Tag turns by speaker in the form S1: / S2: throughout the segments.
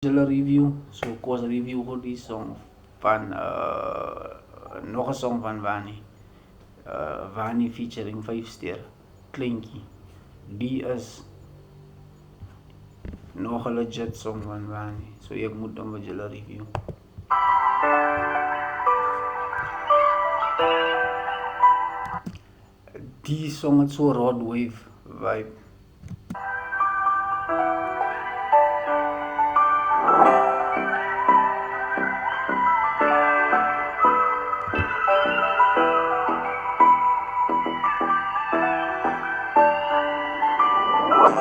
S1: Review. So ik was review voor die song van nog een song van Wani. Wani featuring 5 ster. Klinky. Die is nog een legit song van Wani. So ik moet dan met jullie review. Die song het zo Rod Wave vibe.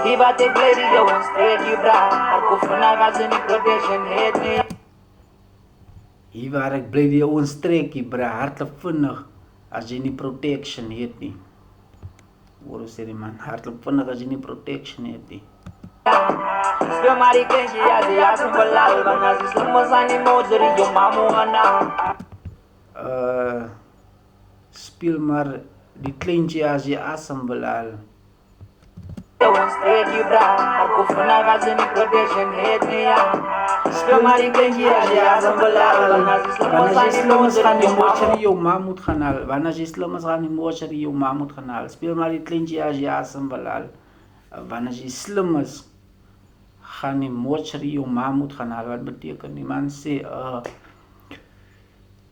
S2: Iba te glady, yo, een streekje bra. Arko vandaag als in die protection heet me.
S1: Hier waar ik blij die ouwe streekie bra, hartelijk vinnig als je niet protection heet nie. Hoor sê die man, hartelijk vinnig als je niet protection heet nie.
S2: Speel maar die kleintje, ja, die as een balal. Want als die slimmers aan die motor, yo, mamu gana.
S1: Speel maar die kleintje als je asem belal.
S2: Yo, een streekje bra. Arko vandaag als in die protection heet me, ja. Speel maar die kleintje, ja, die as een balal. Want als die slimmers aan die motor,
S1: gaan die
S2: yo,
S1: motor
S2: mamu.
S1: jou ma moet gaan haal. Wanneer je slimmers gaan die motor jou ma moet gaan haal. Speel maar die kleintje als je asem belal. Wanneer je slimmers gaan die motor jou ma moet gaan haal. Wat betekent die man sê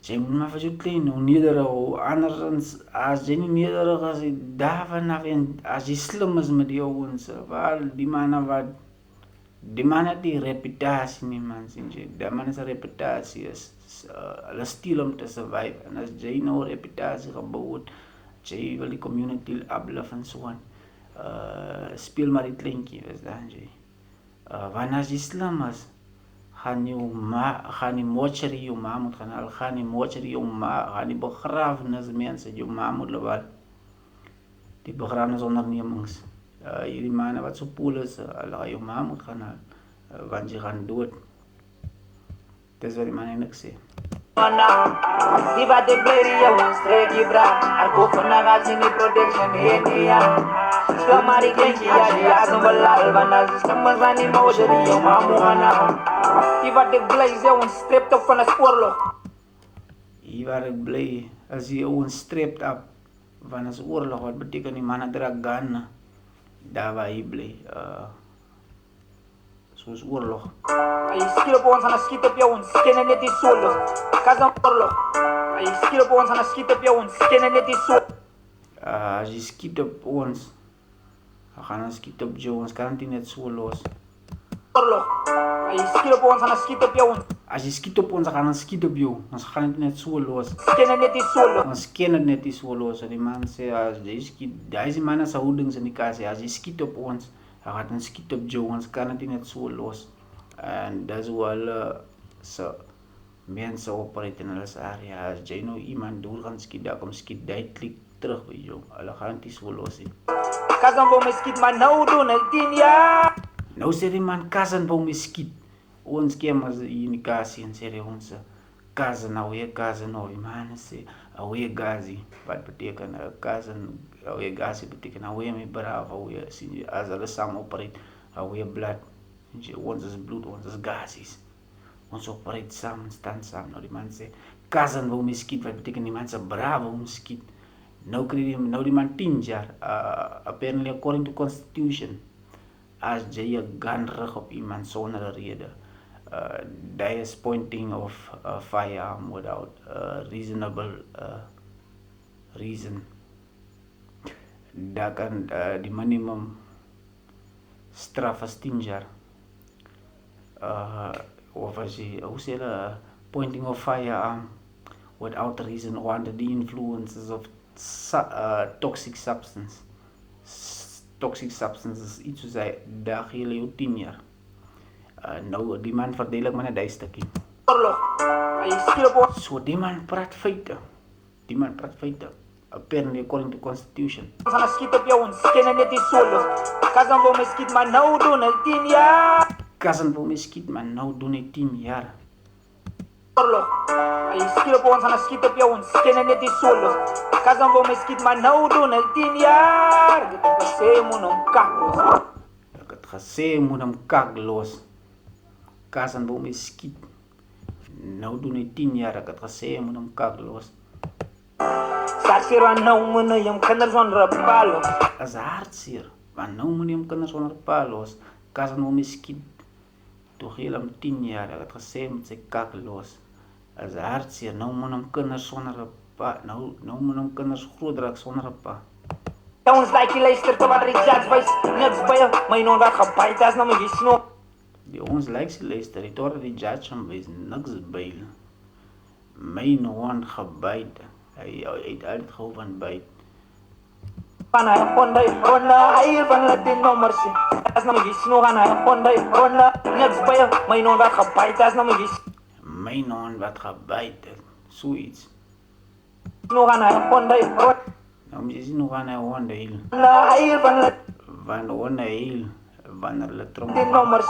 S1: jy moet maar vir jou klein, hoe nederig, hoe andersins, as jy nie nederig is, daarvan af en as jy slim is met die ouwens, wel, die man het die reputatie nie man, sien jy, die man is reputatie, hulle steel om te survive, en as jy nou reputatie gebouw het, jy wil die community uplift en so aan, speel maar die kleintjie, verstaan jy, want as jy slim is, gaan die mortuary jou ma moet gaan haal, gaan die mortuary jou ma, gaan die begrafenismense jou ma moet lewal, die begrafenisondernemings, hierdie manne wat so pool is, hulle gaan jou ma moet gaan haal, want jy gaan dood. Dis wat die man eindelijk sê.
S2: Iba te glady, yo, een streekje bra. Arko vandaag als in die protection heet me, ja. Speel maar die kleintje, ja, die as een balal. Want als die slimmers aan die motor, yo, mamu gana. Iba te glady, yo, een stript op van een oorlog.
S1: Hier waar ek bly, as jy ouwens strept up, van as oorlog, wat beteken die man het er een gun, daar waar hy bly, soos oorlog.
S2: Ay, skill op ons aan een skiet op jou, ons kennen net die solo. Kas een oorlog. Ay, skill op ons aan een skiet op jou, ons kennen net die solo.
S1: As jy skiet op ons, gaan ons skiet op jou, ons kan dit net so los.
S2: Oorlog. Ay, skill op ons aan een skiet op jou, ons
S1: As jy skiet op ons, gaan ons skiet op jou, ons gaan dit net so los.
S2: kennen net die solo.
S1: Ons ken het net nie so los, en die man sê, as jy skiet, daar is die man as houdings in die kas, as jy skiet op ons, dan gaat ons skiet op jou, ons kan het net so los. En dat is hoe hulle mense operate in hulle area, as jy nou iemand door gaan skiet, dan kom skiet duidelijk terug by jou, hulle gaan het nie so los nie.
S2: Kas een voor me skiet, maar nou doen het 10 jaar.
S1: Nou sê die man, kasan wou my skiet, ons kem as hier in die kasie, en sê die ons, kasan, awe kasan, nou die man sê, awe gazi, wat beteken, kasan, awe gazi beteken, awe my braaf, awe, sien jy, as hulle saam operate, awe bloed, sien jy, ons is bloed, ons is gazies, ons operate saam, staan saam, nou die man sê, kasan wou my skiet, wat beteken, die man sê, braaf wou my skiet, nou die man 10 jaar, apparently according to constitution, as jy een gun rig op iemand sonder een rede, that is pointing of a firearm without reasonable reason. Daar kan die minimum straf is 10 jaar. Of as jy, hoe sê hulle, pointing of firearm without reason or under the influences of toxic substance. Toxic substance is iets soos hy, daar gee hulle jou 10 jaar. Nou, die man verduidelik my net die stukkie.
S2: Oorlog. Ay, skill op ons.
S1: So, die man praat feite. Die man praat feite. Apparently, according to constitution.
S2: Ons aan een skiet op jou, ons kennen net die solo. Kas een voor me skiet, maar nou doen het 10 jaar.
S1: Kasan wil my skiet, man, nou doen hy 10 jaar.
S2: Oorlog. Ay, skill op ons aan een skiet op jou, ons kennen net die solo. Kas een voor me skiet, maar nou doen het 10 jaar. Dit is gesê, moet hom kak los.
S1: Ek het gesê, moet hom kak los. Kasan boom is skiet. Nou doen hy 10 jaar, ek het gesê, hy moet hom kak los.
S2: Sarseer nou moet hy hom kinders onder 'n paal los.
S1: As hartseer, want nou moet hy hom kinders onder 'n paal los. Kasan boom is skiet. Toe gee hulle hom 10 jaar, ek het gesê, hy moet sy kak los. As hartseer, nou moet hom kinders sonder 'n pa, nou moet hom kinders groot raak sonder 'n pa.
S2: Ons like jy luister tot wat die judge wys. Niks by jou, my noon wat gebyt as nou my jy snoop.
S1: Die ons like sy luister, die totdat die judge hom wys, niks by. My noon gebyt. Hy het altyd gehou van byt.
S2: Van hy ronda, hy van Latin nommers. As nou my jy snoop aan hy ronda, niks by jou, my noon wat gebyt as nou my jy
S1: My noon wat gebyt, zoiets.
S2: snoop aan hy ronda.
S1: Nou moet jy sien hoe gaan hy honde heel.
S2: Hy van
S1: Van honde heel, wanneer hulle tronk,
S2: Latin nommers.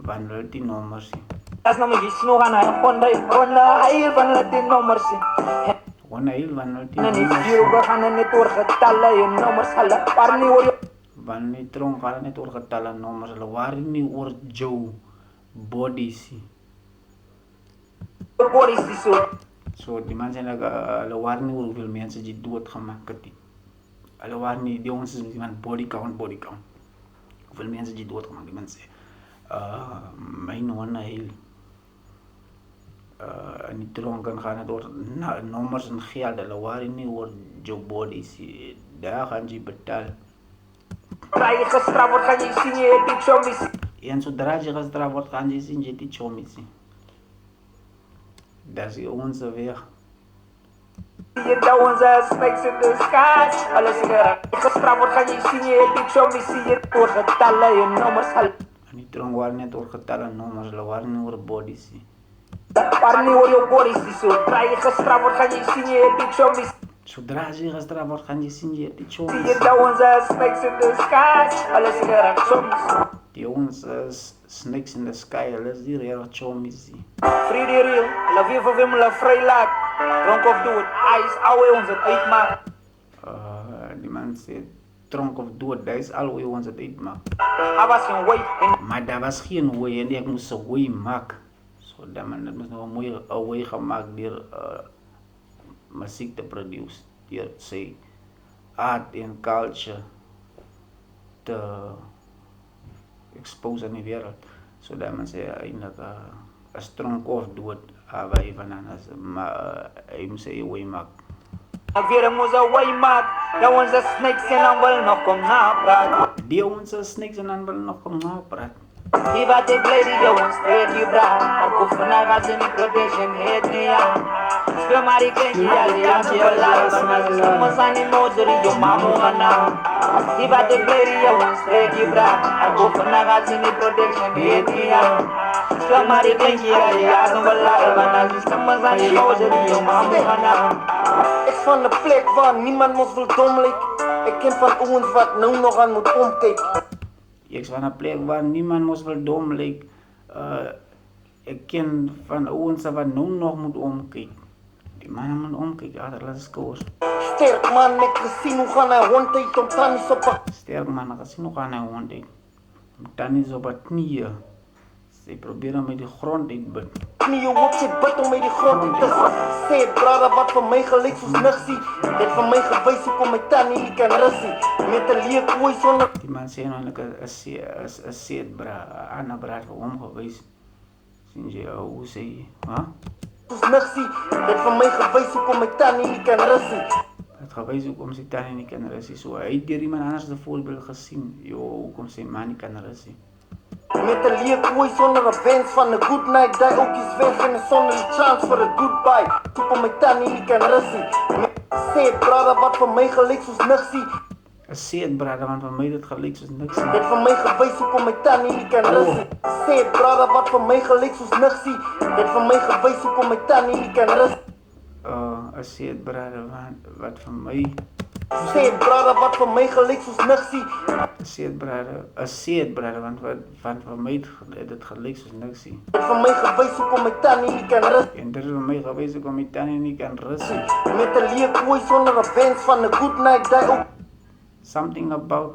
S1: wanneer hulle die nommers sien.
S2: As nou my jy snoop aan hy ronda, hy van Latin nommers.
S1: Honde heel, wanneer hulle die
S2: En die
S1: nommers
S2: vuur
S1: sien.
S2: gaan net oor getalle en nommers hulle par nie oor
S1: Wanneer die tronk gaan net oor getalle nommers, hulle waren nie oor Joe bodies sien.
S2: jou bodies die so.
S1: So die man sê hulle waren nie oor hoeveel mense die doodgemaak het nie. Hulle waren nie, die ons is die man body count. Hoeveel mense die doodgemaak, die man sê. My honde heel. In die tronken gaan het oor nommers en geld, hulle waren nie oor Joe bodies nie. Daar gaan jy betaal.
S2: Raai gestraf word gaan jy sien jy het die chommies.
S1: En zodra jy gestraf word, gaan jy sien jy die chomies nie. Dat is onze weg.
S2: Hier daar ons snakes in the sky. Alles hier gestraf word gaan jy sien jy het die chommies hier oor getalle en nommers hulle
S1: En die tronk waren net oor getalle nommers, hulle waren nie oor bodies nie.
S2: par nie oor jou bodies die so. Raai gestraf word gaan jy sien jy het die chommies.
S1: Zodra jy gestraf word, gaan jy sien jy die chomies.
S2: Hier daar ons snakes in the sky. Alles hier chommies.
S1: Die ons is snakes in the sky, hulle is die rare chomies nie.
S2: Free die real. La vie vir hom la vry laat. Dronk of dood. Ice alwe ons het uitmaak.
S1: Die man sê, tronk of dood, dat is al hoe ons het uitmaak.
S2: Hij was geen way en
S1: Maar daar was geen way en ek moest een way maak. So dat man, dat moest nog een mooie way gemaakt door muziek te produce. Door sy art en culture te expose aan die wereld. So dat man sê eindelijk is tronk of dood, waar hy vandaan is. Maar hy moest een way maak.
S2: weer moes een way maak. Dat onze snakes en dan wil nog kom napraat.
S1: Die onze snakes en dan wil nog kom napraat.
S2: Die wat ik lady de ons streed die bra. Maar koef vandaag als in die protection heet niet ja. Speel maar die kentje ja, die aan je laat. Soms zijn die motor die je mamu gaan. Die wat ik lady de ons streed die bra. Maar koef vandaag als in die protection heet niet ja. Speel maar die kentje ja, die aan je laat. Soms zijn die motor die je mamu gaan.
S3: Ik van de plek waar niemand ons wil dom lijkt. Ik ken van ons wat nou nog aan moet omkijken.
S1: Ik is van een plek waar niemand moest wel dom lijkt. Ik ken van ons wat nu nog moet omkijken. Die mannen moeten omkijken, achter laat koos.
S3: Sterk man, ik gezien hoe gaan hij hond uit om tannies op een
S1: Sterk man, ik zie nog aan hij hond. Dan is op het knieën. Ze proberen met de grond in te
S3: knieën op zijn bed om met die grond in te gaan. Sê het brada wat van mij gelijk soos niks zie. Het van mij gewees hoe kom my tannie nie kan russie. Met een leek ooi sonder
S1: Die man sê nou een seet bra, Anna braad vir hom gewys. Sien jy, hoe sê jy?
S3: soos niks zie. Het van mij gewees hoe kom my tannie nie kan russie.
S1: Het gewys hoekom sy tannie nie kan russie. So hy het deur iemand anders 'n voorbeeld gesien. Jo, hoekom sy man nie kan russie.
S3: Met een leek ooi sonder een wens van een good night. Die ook is weg en sonder die chance voor een goodbye. Hoe kom my tannie nie kan russie. Sê het brada wat van mij gelijk soos niks zie.
S1: 'n Seet brada, want vir my dit gelyk soos niks.
S3: Het van mij gewees hoe kom my tannie nie kan russie. Sê het brada wat van mij gelijk soos niks zie. Het van mij gewees hoe kom my tannie nie kan russie.
S1: 'n seet brada wat vir my
S3: Sê het brada wat van mij gelijk soos niks zie.
S1: 'n seet brada, want vir my het dit gelyk soos niks.
S3: Het van mij gewees hoe kom my tannie nie kan russie.
S1: En dit is vir my gewys hoekom my tannie nie kan russie.
S3: Met een leek ooi sonder een wens van een good night. Die ook
S1: Something about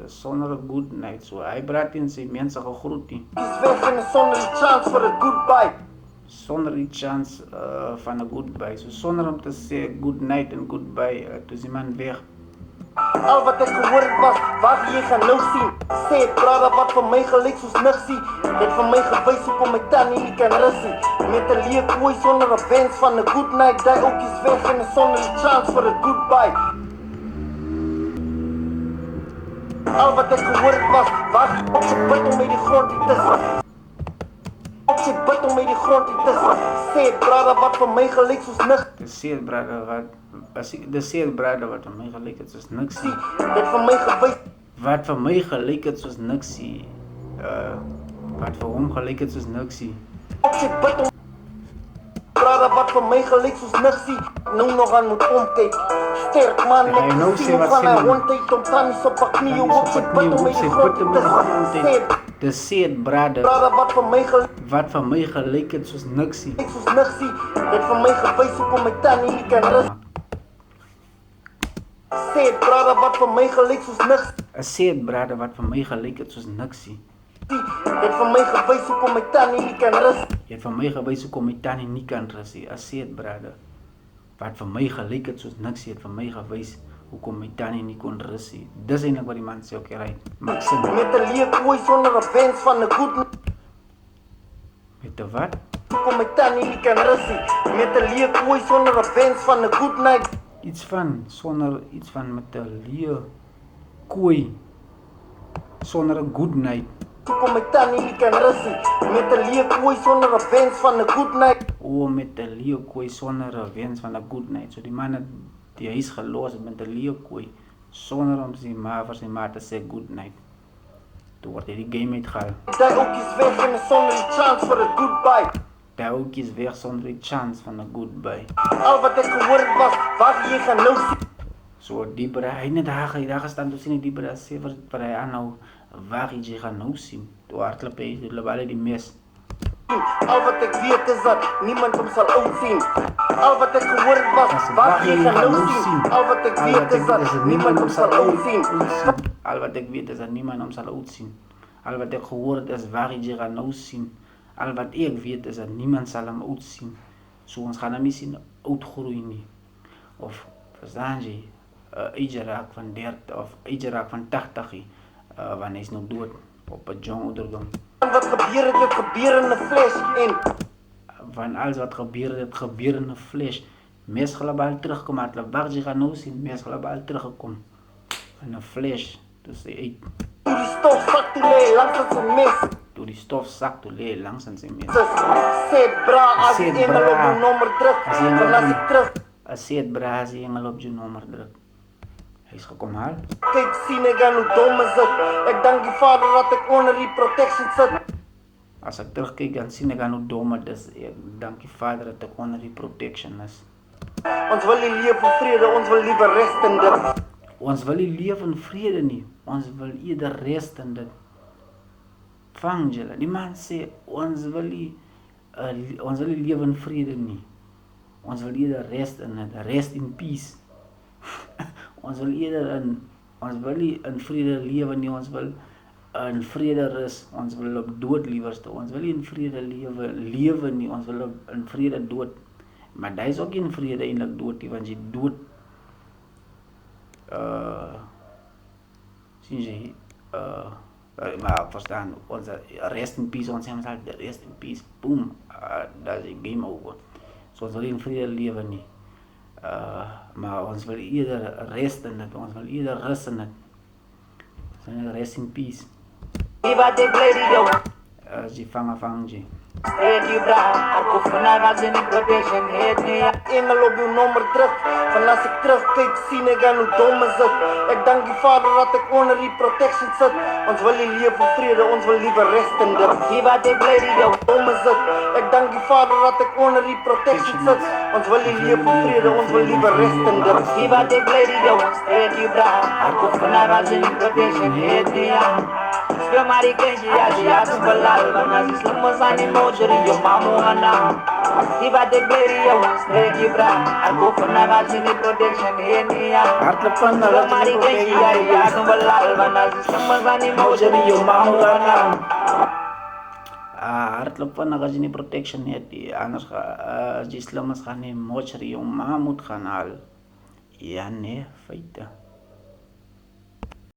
S1: sonder 'n good night. So hy praat in sy mense gegroet nie.
S3: Is weg en sonder die chance vir 'n goodbye.
S1: Sonder die chance van 'n goodbye. So sonder om te sê good night en goodbye, toe is die man weg.
S3: Al wat ek gehoor het was, wat jy gaan nou sien. Sê brada wat vir my gelyk soos niksie. Het vir my gewys hoekom my tannie nie kan rus nie. Met 'n leë kooi sonder 'n wens van 'n good night. Die ook is weg en sonder die chance vir 'n goodbye. Al wat ek gehoor het was, wat op sy bid om my die grond te gaan. Op sy bid om my die grond te gaan. Sê brada wat vir my gelyk soos niksie.
S1: De seet brada wat vir my gelyk het soos niksie.
S3: Het vir my gewys.
S1: Wat vir my gelyk het soos niksie. Wat vir hom gelyk het soos niksie.
S3: Op sy bid om brada wat vir my gelyk soos niksie. Nou nog aan moet omkyk. Sterk man,
S1: Ga je nou
S3: ek
S1: sê
S3: sien
S1: wat
S3: van
S1: sê
S3: hy
S1: man?
S3: rondheid om tannies op 'n knie op sy bid om my die grond te gaan. Sê
S1: De seet brada
S3: brada wat vir my gelyk
S1: wat vir my gelyk het soos niksie.
S3: soos niksie. Het vir my gewys hoekom my tannie nie kan rus. Sê brada wat vir my gelyk soos niksie.
S1: 'n Seet brada wat vir my gelyk het soos niksie.
S3: Het vir my gewys hoekom my tannie nie kan rus.
S1: Jy het vir my gewys hoekom my tannie nie kan rus nie. 'n Seet brada wat vir my gelyk het soos niksie, het vir my gewys hoekom my tannie nie kon rus nie. Dis eintlik wat die man sê, okay, right. Maak sin.
S3: Met 'n leë kooi sonder 'n wens van 'n good night.
S1: Met 'n wat?
S3: Hoekom my tannie nie kan rus nie. Met 'n leë kooi sonder 'n wens van 'n good night.
S1: Iets van met 'n leë kooi sonder 'n good night.
S3: Hoekom my tannie nie kan rus nie. Met 'n leë kooi sonder 'n wens van 'n good night.
S1: Met 'n leë kooi sonder 'n wens van 'n good night. So die man het die huis gelos met 'n leë kooi sonder om sy ma te sê good night. Toe word hy die game uitgehaal.
S3: Die ook is weg en sonder die chance vir 'n goodbye.
S1: Daar ook is weg sonder die chance van 'n goodbye.
S3: Al wat ek gehoor het was, wat jy gaan nou sien.
S1: So die bra, hy net daar gestaan toe sien die bra sê vir hy aanhou waar jy gaan nou sien. Toe hardloop hy hulle die mes.
S3: Al wat ek weet is dat niemand hom sal oud sien. Al wat ek gehoor het was, wat jy gaan nou sien. Al wat ek weet is dat niemand hom sal oud sien.
S1: Al wat ek weet is dat niemand hom sal oud sien. Al wat ek gehoor het is waar jy gaan nou sien. Al wat ek weet is dat niemand sal hom oud sien. So ons gaan hom nie sien oud groei nie. Of verstaan jy, age raak van 30 of age raak van 80 wanneer hy is nog dood op 'n jong ouderdom.
S3: Wat gebeur het, dit gebeur in 'n flash en
S1: van alles wat gebeur het, gebeur in 'n flash. Mes globaal terugkom, maar hulle wag jy gaan nou sien, mes globaal teruggekom in 'n flash. Dus hy
S3: toe die stofsak toe lê langs sy mes.
S1: toe die stofsak toe lê langs in sy mes.
S3: Sê bra as
S1: Sê
S3: jy engel op
S1: bra.
S3: die nommer druk.
S1: As jy
S3: Dan as ek terug
S1: As seet bra as die engel op jou nommer druk. Hy is gekom haal.
S3: kyk sien ek aan hoe dom is dit. Ek dank die Vader dat ek onder die protection sit.
S1: As ek terugkyk dan sien ek aan hoe dom dit is. Ek dank die Vader dat ek onder die protection is.
S3: Ons wil nie leef in vrede, ons wil liewer rest in dit.
S1: Ons wil nie leef in vrede nie. Ons wil eerder rest in dit. Vang julle. Die man sê ons wil nie leef in vrede nie. Ons wil eerder rest in dit. Rest in peace. Ons wil nie in vrede lewe nie. Ons wil in vrede rus. Ons wil op dood liewerste. Ons wil nie in vrede lewe nie. Ons wil in vrede dood. Maar daar is ook in vrede eintlik dood nie, want jy dood sien jy maar verstaan, ons rest in peace, ons sê ons altijd rest in peace, boom, dat is game over. So ons wil nie in vrede lewe nie. Maar ons wil eerder rest in dit, ons wil eerder rus in dit. So rest in peace.
S2: Viva de Gladio.
S1: As jy vang jy.
S2: Head you bra, akufuna gazini protection head me.
S3: Engel op jou nommer druk. Van as ek terugkyk sien ek aan hoe dom is dit. Ek dank die Vader dat ek onder die protection sit. Ons wil nie leef in vrede, ons wil liewer rest in dit.
S2: Viva de Gladio.
S3: Dom is dit. Ek dank die Vader dat ek onder die protection sit. Ons wil nie leef in vrede, ons wil liewer rest in dit.
S2: Viva de Gladio. Head you bra, akufuna gazini protection head me. Yo mari kenji ya ji atu balal bana Islam masani mojri yo mamu ana Iba de beri yung stregi bra. Ako pa nakasini protection henia.
S1: Hartlap pa na
S2: Mari kenki yari asong balal banal. Sistema zani mausari yung mamurana.
S1: hartlap pa na kasi ni protection niya di anas ka jislamas ka ni mochari yung mamut kanal yan faida